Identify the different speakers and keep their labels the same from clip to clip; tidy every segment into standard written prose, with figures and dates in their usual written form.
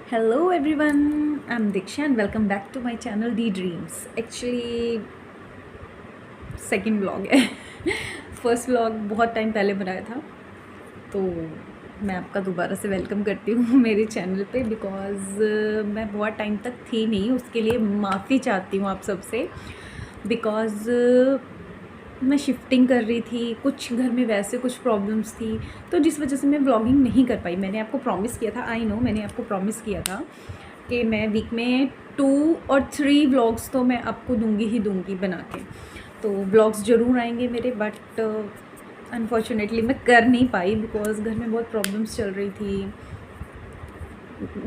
Speaker 1: Hello everyone, I'm Diksha and welcome back to my channel D Dreams. Actually second vlog है। First vlog बहुत time पहले बनाया था, तो मैं आपका दोबारा से वेलकम करती हूँ मेरे चैनल पे बिकॉज़ मैं बहुत टाइम तक थी नहीं, उसके लिए माफ़ी चाहती हूँ आप सबसे। बिकॉज़ मैं शिफ्टिंग कर रही थी, कुछ घर में वैसे कुछ प्रॉब्लम्स थी, तो जिस वजह से मैं व्लॉगिंग नहीं कर पाई। मैंने आपको प्रॉमिस किया था, आई नो मैंने आपको प्रॉमिस किया था कि मैं वीक में 2 और 3 व्लॉग्स तो मैं आपको दूंगी बना के। तो व्लॉग्स ज़रूर आएंगे मेरे, बट अनफॉर्चुनेटली मैं कर नहीं पाई बिकॉज़ घर में बहुत प्रॉब्लम्स चल रही थी।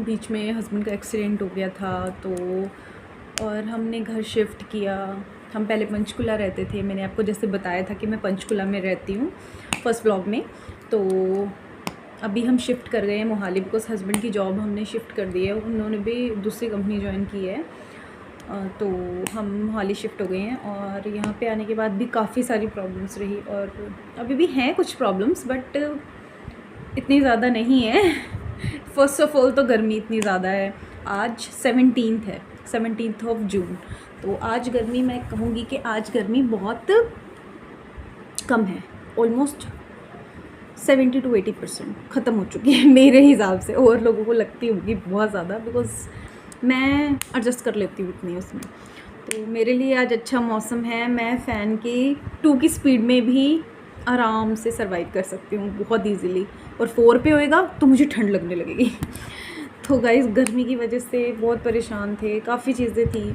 Speaker 1: बीच में हस्बैंड का एक्सीडेंट हो गया था, तो और हमने घर शिफ्ट किया। हम पहले पंचकुला रहते थे, मैंने आपको जैसे बताया था कि मैं पंचकुला में रहती हूँ फर्स्ट व्लॉग में। तो अभी हम शिफ्ट कर गए हैं मोहाली बिकॉज़ हस्बैंड की जॉब हमने शिफ्ट कर दी है, उन्होंने भी दूसरी कंपनी ज्वाइन की है। तो हम मोहाली शिफ्ट हो गए हैं और यहाँ पे आने के बाद भी काफ़ी सारी प्रॉब्लम्स रही और अभी भी हैं कुछ प्रॉब्लम्स, बट इतनी ज़्यादा नहीं है। फर्स्ट ऑफ ऑल तो गर्मी इतनी ज़्यादा है। आज 17th है, 17th ऑफ जून। तो आज गर्मी, मैं कहूँगी कि आज गर्मी बहुत कम है, ऑलमोस्ट 70 to 80% ख़त्म हो चुकी है मेरे हिसाब से। और लोगों को लगती होगी बहुत ज़्यादा बिकॉज़ मैं एडजस्ट कर लेती हूँ इतनी उसमें। तो मेरे लिए आज अच्छा मौसम है, मैं फ़ैन की 2 की स्पीड में भी आराम से सर्वाइव कर सकती हूँ बहुत ईजीली, और 4 पे होएगा तो मुझे ठंड लगने लगेगी। तो गाइस गर्मी की वजह से बहुत परेशान थे, काफ़ी चीज़ें थी,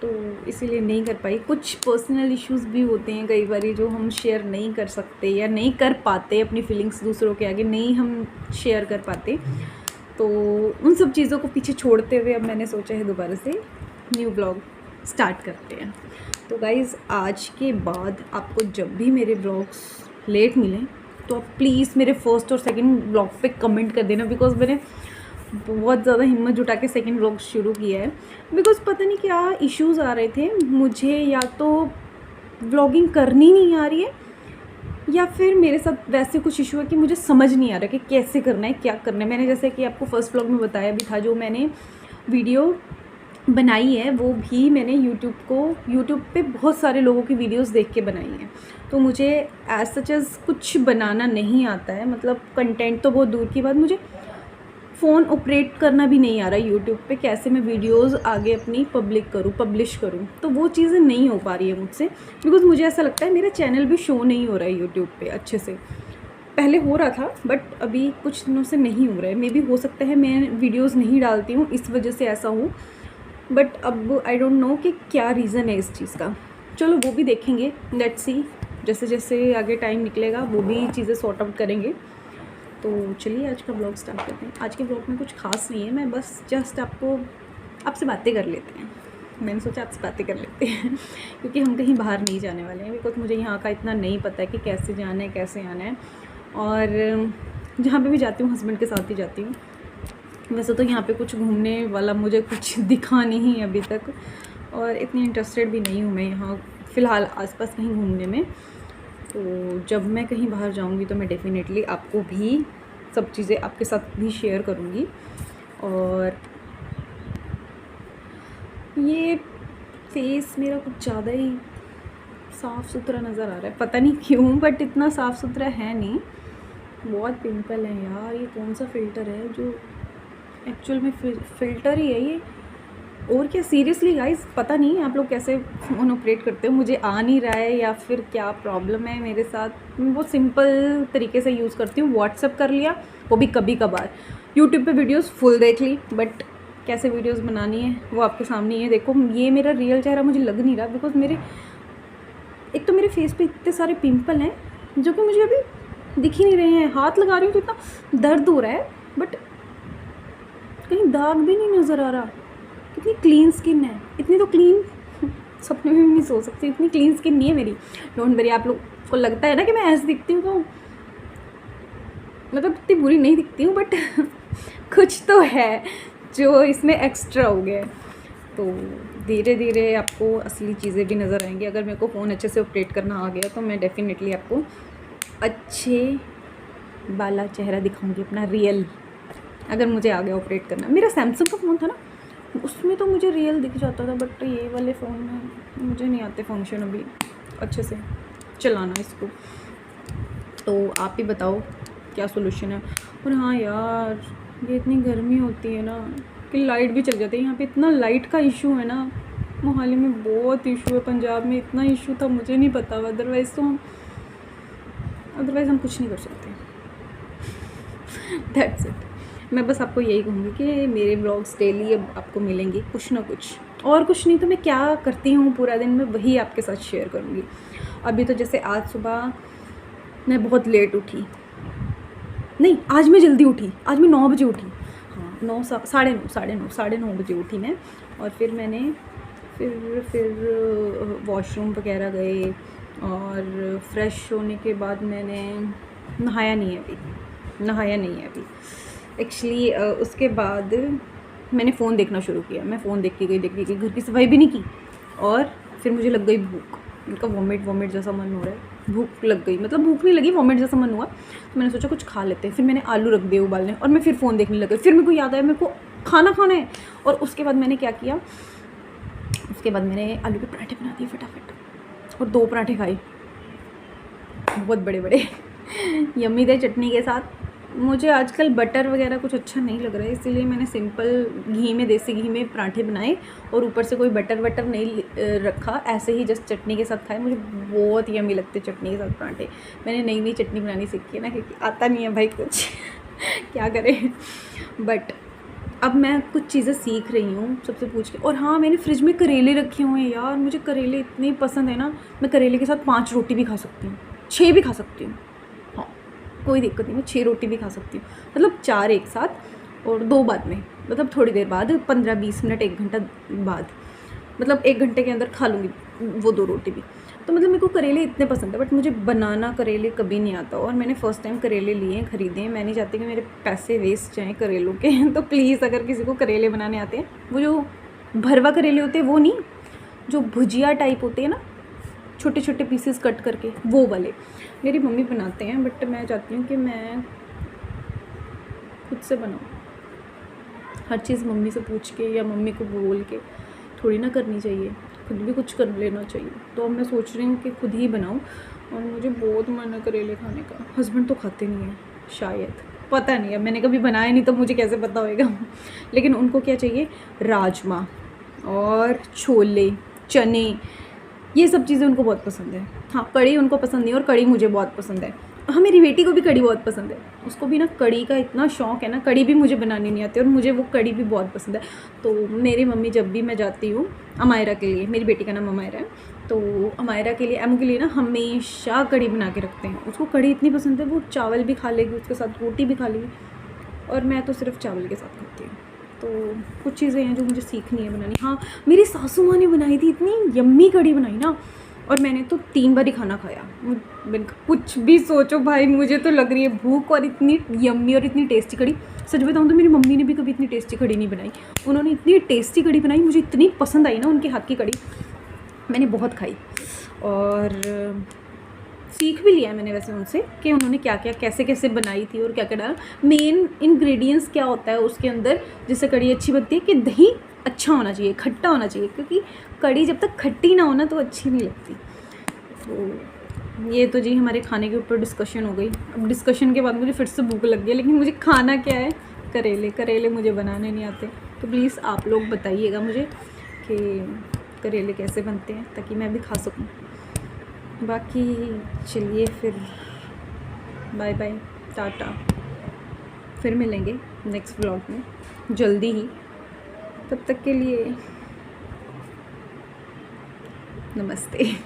Speaker 1: तो इसीलिए नहीं कर पाई। कुछ पर्सनल इश्यूज़ भी होते हैं कई बार जो हम शेयर नहीं कर सकते या नहीं कर पाते, अपनी फीलिंग्स दूसरों के आगे नहीं हम शेयर कर पाते। तो उन सब चीज़ों को पीछे छोड़ते हुए अब मैंने सोचा है दोबारा से न्यू ब्लॉग स्टार्ट करते हैं। तो गाइज़ आज के बाद आपको जब भी मेरे ब्लॉग्स लेट मिलें तो आप प्लीज़ मेरे फर्स्ट और सेकंड ब्लॉग पे कमेंट कर देना, बिकॉज़ मैंने बहुत ज़्यादा हिम्मत जुटा के सेकंड व्लॉग शुरू किया है। बिकॉज़ पता नहीं क्या इश्यूज़ आ रहे थे मुझे, या तो व्लॉगिंग करनी नहीं आ रही है या फिर मेरे साथ वैसे कुछ इशू है कि मुझे समझ नहीं आ रहा कि कैसे करना है, क्या करना है। मैंने जैसे कि आपको फर्स्ट व्लॉग में बताया भी था, जो मैंने वीडियो बनाई है वो भी मैंने यूट्यूब पे बहुत सारे लोगों की वीडियोस देख के बनाई है। तो मुझे एज सच एज़ कुछ बनाना नहीं आता है, मतलब कंटेंट तो बहुत दूर की बात, मुझे फ़ोन ऑपरेट करना भी नहीं आ रहा है यूट्यूब पे, कैसे मैं वीडियोस आगे अपनी पब्लिश करूँ। तो वो चीज़ें नहीं हो पा रही है मुझसे, बिकॉज़ मुझे ऐसा लगता है मेरा चैनल भी शो नहीं हो रहा है यूट्यूब पे अच्छे से। पहले हो रहा था बट अभी कुछ दिनों से नहीं हो रहा है। मे बी हो सकता है मैं वीडियोस नहीं डालती हूँ इस वजह से ऐसा हो, बट अब आई डोंट नो कि क्या रीज़न है इस चीज़ का। चलो वो भी देखेंगे, लेट्स सी, जैसे जैसे आगे टाइम निकलेगा वो भी चीज़ें सॉर्ट आउट करेंगे। तो चलिए आज का ब्लॉग स्टार्ट करते हैं। आज के ब्लॉग में कुछ खास नहीं है, मैं बस जस्ट आपसे बातें कर लेते हैं। मैंने सोचा आपसे बातें कर लेते हैं क्योंकि हम कहीं बाहर नहीं जाने वाले हैं, बिकॉज मुझे यहाँ का इतना नहीं पता है कि कैसे जाना है कैसे आना है। और जहाँ पे भी जाती हूँ हस्बैंड के साथ ही जाती हूँ। वैसे तो यहाँ पे कुछ घूमने वाला मुझे कुछ दिखा नहीं अभी तक, और इतनी इंटरेस्टेड भी नहीं हूँ मैं यहाँ फ़िलहाल आसपास कहीं घूमने में। तो जब मैं कहीं बाहर जाऊँगी तो मैं डेफ़िनेटली आपको भी सब चीज़ें आपके साथ भी शेयर करूँगी। और ये फेस मेरा कुछ ज़्यादा ही साफ़ सुथरा नज़र आ रहा है, पता नहीं क्यों, बट इतना साफ़ सुथरा है नहीं, बहुत पिंपल है यार। ये कौन सा फ़िल्टर है जो एक्चुअल में फ़िल्टर ही है ये, और क्या। सीरियसली गाइस पता नहीं आप लोग कैसे फ़ोन ऑपरेट करते हो, मुझे आ नहीं रहा है या फिर क्या प्रॉब्लम है मेरे साथ। मैं बहुत सिंपल तरीके से यूज़ करती हूँ, व्हाट्सएप कर लिया, वो भी कभी कभार। यूट्यूब पे वीडियोस फुल देख ली, बट कैसे वीडियोस बनानी है वो आपके सामने ही है। देखो ये मेरा रियल चेहरा मुझे लग नहीं रहा, बिकॉज एक तो मेरे फेस पे इतने सारे पिंपल हैं जो कि मुझे अभी दिख ही नहीं रहे हैं। हाथ लगा रही हूँ तो इतना दर्द हो रहा है, बट कहीं दाग भी नहीं नज़र आ रहा। कितनी क्लीन स्किन है, इतनी तो क्लीन सपने में भी नहीं सो सकती, इतनी क्लीन स्किन नहीं है मेरी। डोंट वरी, आप लोग को लगता है ना कि मैं ऐसे दिखती हूँ, तो मतलब इतनी बुरी नहीं दिखती हूँ, बट कुछ तो है जो इसमें एक्स्ट्रा हो गया है। तो धीरे धीरे आपको असली चीज़ें भी नज़र आएंगी। अगर मेरे को फ़ोन अच्छे से ऑपरेट करना आ गया तो मैं डेफ़िनेटली आपको अच्छे वाला चेहरा दिखाऊंगी, अपना रियल। अगर मुझे आ गया ऑपरेट करना। मेरा सैमसंग का फ़ोन था ना, उसमें तो मुझे रियल दिख जाता था, बट ये वाले फ़ोन में मुझे नहीं आते फंक्शन अभी अच्छे से चलाना इसको। तो आप ही बताओ क्या सोल्यूशन है। और हाँ यार, ये इतनी गर्मी होती है ना कि लाइट भी चल जाती है। यहाँ पे इतना लाइट का इशू है ना, मोहाली में बहुत इशू है, पंजाब में इतना इशू था मुझे नहीं पता। अदरवाइज़ हम कुछ नहीं कर सकते। That's it. मैं बस आपको यही कहूँगी कि मेरे ब्लॉग्स डेली अब आपको मिलेंगे कुछ ना कुछ, और कुछ नहीं तो मैं क्या करती हूँ पूरा दिन मैं वही आपके साथ शेयर करूँगी। अभी तो जैसे आज सुबह मैं बहुत लेट उठी, नहीं आज मैं जल्दी उठी, आज मैं 9 बजे उठी। हाँ, साढ़े नौ बजे उठी मैं। और फिर मैंने फिर वॉशरूम वगैरह गए, और फ्रेश होने के बाद मैंने नहाया नहीं है अभी एक्चुअली। उसके बाद मैंने फ़ोन देखना शुरू किया। मैं फ़ोन देख के गई, घर की सफाई भी नहीं की, और फिर मुझे लग गई भूख। उनका वॉमिट जैसा मन हो रहा है, भूख लग गई, मतलब भूख नहीं लगी, वॉमिट जैसा मन हुआ। तो मैंने सोचा कुछ खा लेते हैं। फिर मैंने आलू रख दिए उबालने, और मैं फिर फ़ोन देखने लग गई। फिर मेरे को याद आया मेरे को खाना है, और उसके बाद मैंने क्या किया, उसके बाद मैंने आलू के पराठे बना दिए फटाफट, और 2 पराठे खाए, बहुत बड़े यम्मी थे चटनी के साथ। मुझे आजकल बटर वगैरह कुछ अच्छा नहीं लग रहा है, इसीलिए मैंने सिंपल घी में, देसी घी में पराठे बनाए, और ऊपर से कोई बटर नहीं रखा, ऐसे ही जस्ट चटनी के साथ खाए। मुझे बहुत यम्मी लगते चटनी के साथ पराठे। मैंने नई चटनी बनानी सीखी है ना, क्योंकि आता नहीं है भाई कुछ क्या करें। बट अब मैं कुछ चीज़ें सीख रही हूँ सबसे पूछ के। और हाँ, मैंने फ्रिज में करेले रखे हुए हैं यार, मुझे करेले इतने पसंद है ना, मैं करेले के साथ 5 रोटी भी खा सकती हूँ, 6 भी खा सकती हूँ। हाँ, कोई दिक्कत नहीं, मैं 6 रोटी भी खा सकती हूँ, मतलब 4 एक साथ और 2 बाद में, मतलब थोड़ी देर बाद, 15-20 मिनट 1 घंटा बाद, मतलब 1 घंटे के अंदर खा लूँगी वो 2 रोटी भी। तो मतलब मेरे को करेले इतने पसंद है, बट मुझे बनाना करेले कभी नहीं आता, और मैंने फ़र्स्ट टाइम करेले लिए हैं, ख़रीदे हैं। मैं नहीं चाहती कि मेरे पैसे वेस्ट जाएँ करेलों के तो प्लीज़ अगर किसी को करेले बनाने आते हैं, वो जो भरवा करेले होते हैं वो नहीं, जो भुजिया टाइप होते हैं ना, छोटे छोटे पीसेस कट करके, वो वाले मेरी मम्मी बनाते हैं। बट मैं चाहती हूँ कि मैं खुद से बनाऊँ। हर चीज़ मम्मी से पूछ के या मम्मी को बोल के थोड़ी ना करनी चाहिए, खुद भी कुछ कर लेना चाहिए। तो अब मैं सोच रही हूँ कि खुद ही बनाऊँ, और मुझे बहुत मन है करेले खाने का। हस्बैंड तो खाते नहीं हैं शायद, पता नहीं, अब मैंने कभी बनाया नहीं तो मुझे कैसे पता होएगा लेकिन उनको क्या चाहिए, राजमा और छोले, चने, ये सब चीज़ें उनको बहुत पसंद है। हाँ, कढ़ी उनको पसंद नहीं, और कढ़ी मुझे बहुत पसंद है। हाँ, मेरी बेटी को भी कढ़ी बहुत पसंद है, उसको भी ना कढ़ी का इतना शौक़ है ना, कढ़ी भी मुझे बनानी नहीं आती, और मुझे वो कढ़ी भी बहुत पसंद है। तो मेरी मम्मी जब भी मैं जाती हूँ अमायरा के लिए, मेरी बेटी का नाम अमायरा है, तो अमायरा के लिए, एमू के लिए ना हमेशा कढ़ी बना के रखते हैं। उसको कढ़ी इतनी पसंद है, वो चावल भी खा लेगी, उसके साथ रोटी भी खा लेगी, और मैं तो सिर्फ चावल के साथ खाती हूँ। तो कुछ चीज़ें हैं जो मुझे सीखनी है बनानी। हाँ, मेरी सासू माँ ने बनाई थी, इतनी यम्मी कढ़ी बनाई ना, और मैंने तो 3 बार ही खाना खाया। कुछ भी सोचो भाई, मुझे तो लग रही है भूख, और इतनी यम्मी और इतनी टेस्टी कढ़ी। सच बताऊँ तो मेरी मम्मी ने भी कभी इतनी टेस्टी कढ़ी नहीं बनाई। उन्होंने इतनी टेस्टी कढ़ी बनाई, मुझे इतनी पसंद आई ना उनके हाथ की कढ़ी, मैंने बहुत खाई, और सीख भी लिया मैंने वैसे उनसे कि उन्होंने क्या क्या कैसे बनाई थी और क्या क्या डाला। मेन इंग्रेडिएंट्स क्या होता है उसके अंदर जिससे कढ़ी अच्छी बनती है, कि दही अच्छा होना चाहिए, खट्टा होना चाहिए, क्योंकि कढ़ी जब तक खट्टी ना हो ना तो अच्छी नहीं लगती। तो ये तो जी हमारे खाने के ऊपर डिस्कशन हो गई। अब डिस्कशन के बाद मुझे फिर से भूख लग गई, लेकिन मुझे खाना क्या है, करेले मुझे बनाने नहीं आते। तो प्लीज़ आप लोग बताइएगा मुझे कि करेले कैसे बनते हैं, ताकि मैं भी खा सकूँ। बाकी चलिए फिर, बाय बाय, टाटा, फिर मिलेंगे नेक्स्ट व्लॉग में जल्दी ही। तब तक के लिए नमस्ते।